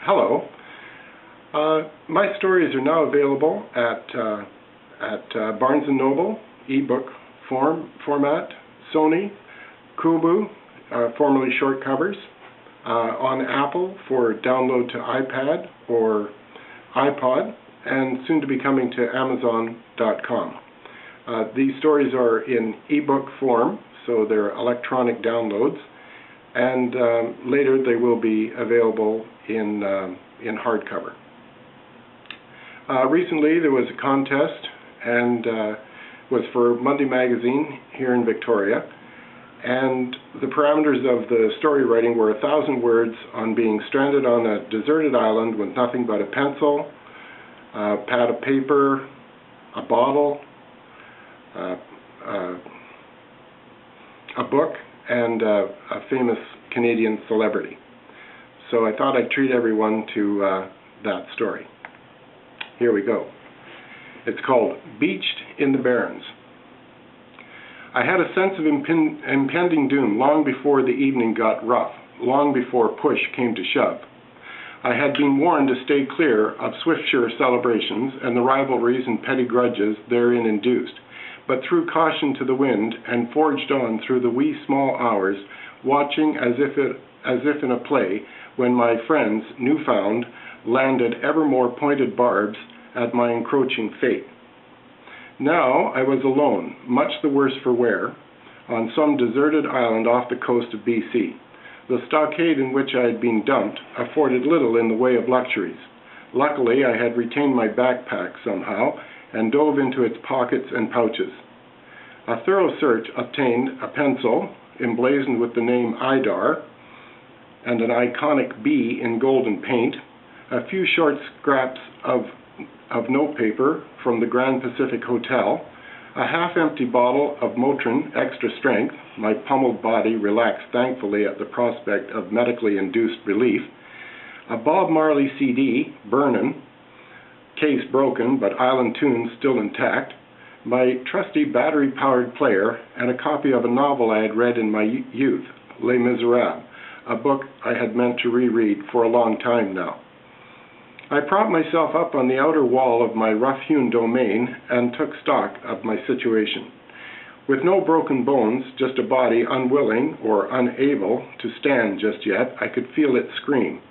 Hello. My stories are now available at Barnes & Noble, ebook format, Sony, Kobo, formerly short covers, on Apple for download to iPad or iPod, and soon to be coming to Amazon.com. These stories are in ebook form, so they're electronic downloads, and later they will be available in hardcover. Recently there was a contest, and was for Monday Magazine here in Victoria, and the parameters of the story writing were 1,000 words on being stranded on a deserted island with nothing but a pencil, a pad of paper, a bottle, a book, and a famous Canadian celebrity. So I thought I'd treat everyone to that story. Here we go. It's called Beached in the Barrens. I had a sense of impending doom long before the evening got rough, long before push came to shove. I had been warned to stay clear of Swiftsure celebrations and the rivalries and petty grudges therein induced, but threw caution to the wind and forged on through the wee small hours, watching as if in a play, when my friends, newfound, landed ever more pointed barbs at my encroaching fate. Now I was alone, much the worse for wear, on some deserted island off the coast of BC. The stockade in which I had been dumped afforded little in the way of luxuries. Luckily, I had retained my backpack somehow and dove into its pockets and pouches. A thorough search obtained a pencil emblazoned with the name Adair and an iconic B in golden paint, a few short scraps of notepaper from the Grand Pacific Hotel, a half-empty bottle of Motrin Extra Strength, my pummeled body relaxed thankfully at the prospect of medically induced relief, a Bob Marley CD, Burnin', case broken but island tunes still intact, my trusty battery-powered player, and a copy of a novel I had read in my youth, Les Miserables, a book I had meant to reread for a long time now. I propped myself up on the outer wall of my rough-hewn domain and took stock of my situation. With no broken bones, just a body unwilling or unable to stand just yet, I could feel it scream.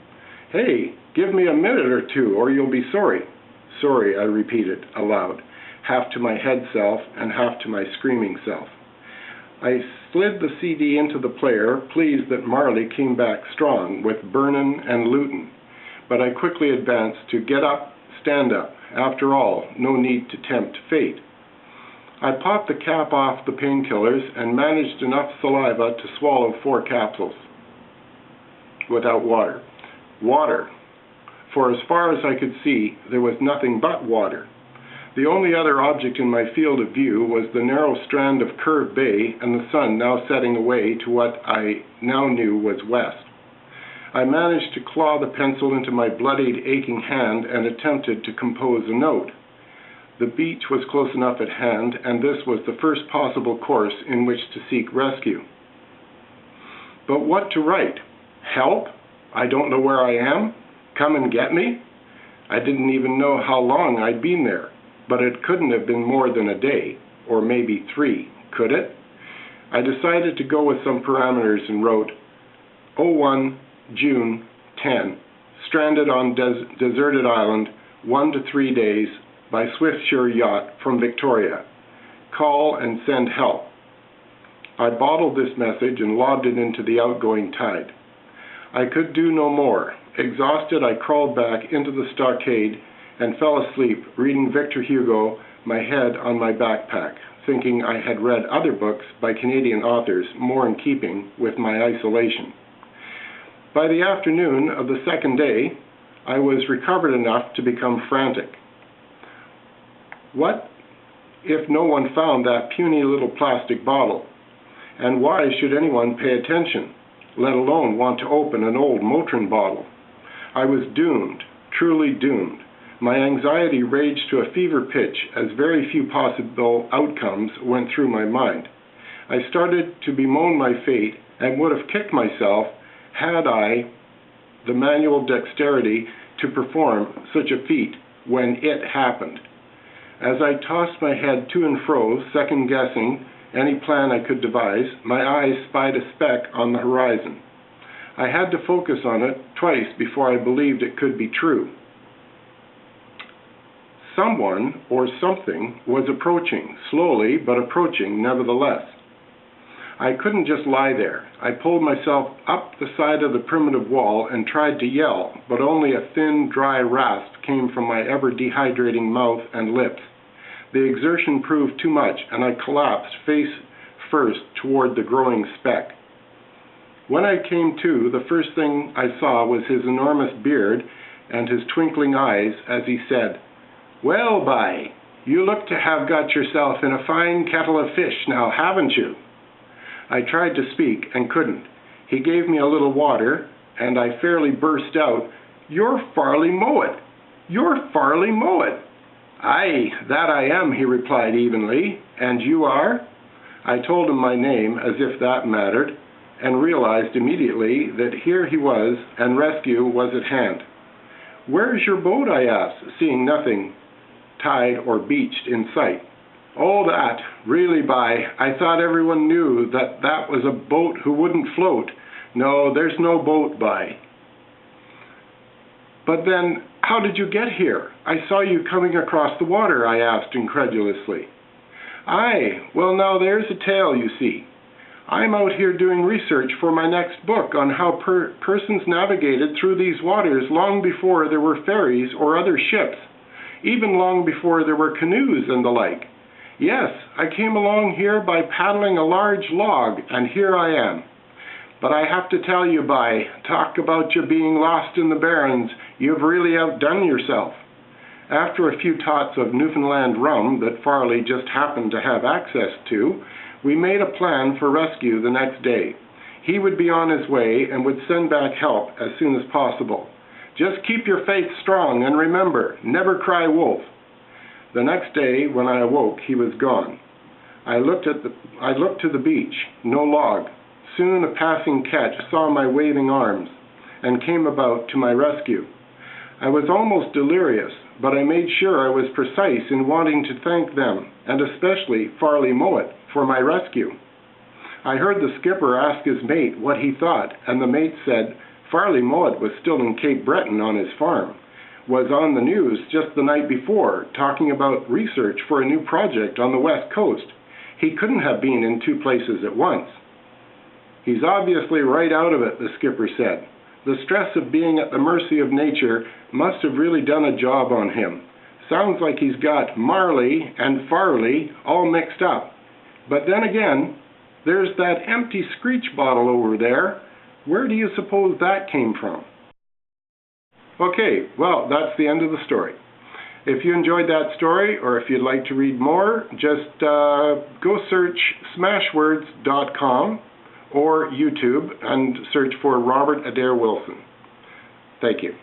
"Hey, give me a minute or two, or you'll be sorry." Sorry, I repeated aloud, half to my head self and half to my screaming self. I slid the CD into the player, pleased that Marley came back strong with Burnin' and Luton. But I quickly advanced to get up, stand up. After all, no need to tempt fate. I popped the cap off the painkillers and managed enough saliva to swallow 4 capsules. Without water. Water. For as far as I could see, there was nothing but water. The only other object in my field of view was the narrow strand of Curve Bay and the sun now setting away to what I now knew was west. I managed to claw the pencil into my bloodied, aching hand and attempted to compose a note. The beach was close enough at hand, and this was the first possible course in which to seek rescue. But what to write? Help? I don't know where I am? Come and get me? I didn't even know how long I'd been there, but it couldn't have been more than a day, or maybe 3, could it? I decided to go with some parameters and wrote, 01 June 10, stranded on deserted island, 1 to 3 days, by Swiftsure yacht from Victoria. Call and send help. I bottled this message and lobbed it into the outgoing tide. I could do no more. Exhausted, I crawled back into the stockade and fell asleep, reading Victor Hugo, my head on my backpack, thinking I had read other books by Canadian authors more in keeping with my isolation. By the afternoon of the second day, I was recovered enough to become frantic. What if no one found that puny little plastic bottle? And why should anyone pay attention, let alone want to open an old Motrin bottle? I was doomed, truly doomed. My anxiety raged to a fever pitch as very few possible outcomes went through my mind. I started to bemoan my fate and would have kicked myself had I the manual dexterity to perform such a feat when it happened. As I tossed my head to and fro, second-guessing any plan I could devise, my eyes spied a speck on the horizon. I had to focus on it twice before I believed it could be true. Someone or something was approaching, slowly, but approaching nevertheless. I couldn't just lie there. I pulled myself up the side of the primitive wall and tried to yell, but only a thin, dry rasp came from my ever-dehydrating mouth and lips. The exertion proved too much, and I collapsed face first toward the growing speck. When I came to, the first thing I saw was his enormous beard and his twinkling eyes as he said, "Well, bye, you look to have got yourself in a fine kettle of fish now, haven't you?" I tried to speak and couldn't. He gave me a little water, and I fairly burst out, "You're Farley Mowat! You're Farley Mowat!" "Aye, that I am," he replied evenly. "And you are?" I told him my name, as if that mattered, and realized immediately that here he was, and rescue was at hand. "Where's your boat?" I asked, seeing nothing tide or beached in sight. "Oh, that. Really, bye, I thought everyone knew that that was a boat who wouldn't float. No, there's no boat, bye." "But then, how did you get here? I saw you coming across the water," I asked incredulously. "Aye, well now there's a tale, you see. I'm out here doing research for my next book on how persons navigated through these waters long before there were ferries or other ships, even long before there were canoes and the like. Yes, I came along here by paddling a large log, and here I am. But I have to tell you, bye, talk about your being lost in the Barrens, you've really outdone yourself." After a few tots of Newfoundland rum that Farley just happened to have access to, we made a plan for rescue the next day. He would be on his way and would send back help as soon as possible. "Just keep your faith strong, and remember, never cry wolf." The next day, when I awoke, he was gone. I looked to the beach, no log. Soon a passing ketch saw my waving arms and came about to my rescue. I was almost delirious, but I made sure I was precise in wanting to thank them, and especially Farley Mowat, for my rescue. I heard the skipper ask his mate what he thought, and the mate said Farley Mowat was still in Cape Breton on his farm, was on the news just the night before, talking about research for a new project on the west coast. He couldn't have been in two places at once. "He's obviously right out of it," the skipper said. "The stress of being at the mercy of nature must have really done a job on him. Sounds like he's got Marley and Farley all mixed up. But then again, there's that empty screech bottle over there. Where do you suppose that came from?" Okay, well, that's the end of the story. If you enjoyed that story, or if you'd like to read more, just go search smashwords.com or YouTube and search for Robert Adair Wilson. Thank you.